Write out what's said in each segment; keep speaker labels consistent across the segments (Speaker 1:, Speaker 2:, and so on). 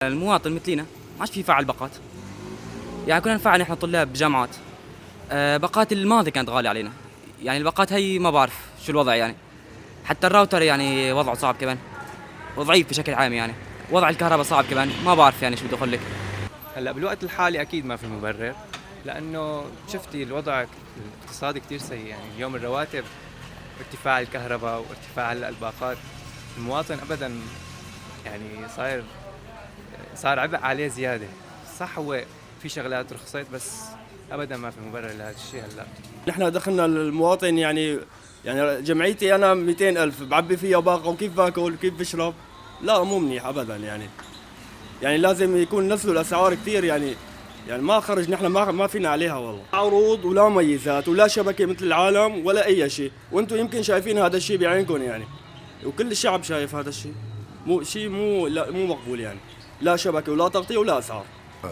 Speaker 1: المواطن مثلينا ما عادش في يفعل باقات. يعني كنا نفعل نحن طلاب بجامعات. باقات الماضي كانت غالية علينا. يعني الباقات هي ما بعرف شو الوضع يعني. حتى الراوتر يعني وضعه صعب كمان. وضعيف بشكل عام يعني. وضع الكهرباء صعب كمان، ما بعرف يعني شو بدي اقول لك.
Speaker 2: هلا بالوقت الحالي اكيد ما في مبرر، لانه شفتي الوضع الاقتصادي كثير سيء. يعني اليوم الرواتب، ارتفاع الكهرباء وارتفاع هلا الباقات، المواطن ابدا يعني صار عبء عليه زياده. صح، هو في شغلات رخصت بس ابدا ما في مبرر لهذا الشيء هلا.
Speaker 3: نحن دخلنا المواطن يعني جمعيتي انا 200,000 بعبي فيها باقه، وكيف باكل وكيف بشرب؟ لا مو منيح ابدا يعني لازم يكون نزلوا الاسعار كثير يعني ما خرج. نحن ما فينا عليها والله. عروض ولا ميزات ولا شبكه مثل العالم ولا اي شيء، وانتم يمكن شايفين هذا الشيء بعينكم يعني، وكل الشعب شايف هذا الشيء. مو شيء مو مقبول يعني، لا شبكه ولا تغطيه ولا اسعار.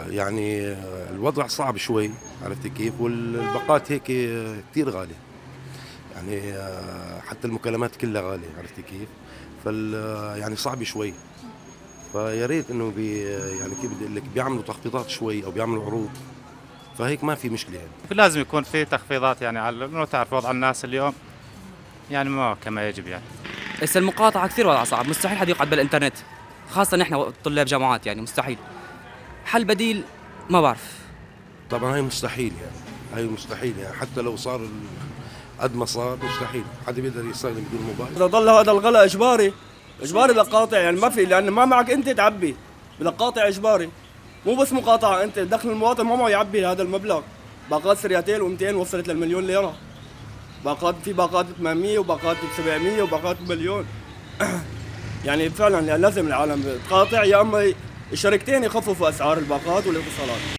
Speaker 4: يعني الوضع صعب شوي، عرفت كيف؟ والباقات هيك كثير غالية، يعني حتى المكالمات كلها غالية، عرفت كيف؟ يعني صعب شوي. فيا ريت انه يعني كيف بدي اقول لك، بيعملوا تخفيضات شوي او بيعملوا عروض، فهيك ما في مشكلة يعني.
Speaker 5: لازم يكون في تخفيضات يعني على، لأنه تعرف وضع الناس اليوم يعني ما كما يجب يعني.
Speaker 1: هسه المقاطعة كثير وضعها صعب، مستحيل حد يقعد بالانترنت. خاصة نحن طلاب جامعات يعني مستحيل. حل بديل ما بعرف.
Speaker 4: طبعا هاي مستحيل يعني، هاي مستحيل يعني، حتى لو صار قد ما صار مستحيل حد بيقدر يستخدم بدون موبايل.
Speaker 3: اذا ضل هذا الغلاء اجباري بدك قاطع يعني، ما في، لان ما معك انت تعبي، بدك قاطع اجباري. مو بس مقاطعه، انت دخل المواطن ما معه يعبي هذا المبلغ. باقات سرياتيل و200 وصلت للمليون ليره. في باقات 800 وباقات 700 وباقات بمليون. يعني فعلا يعني لازم العالم تقاطع، يا اما الشركتين يخففوا اسعار الباقات والاتصالات.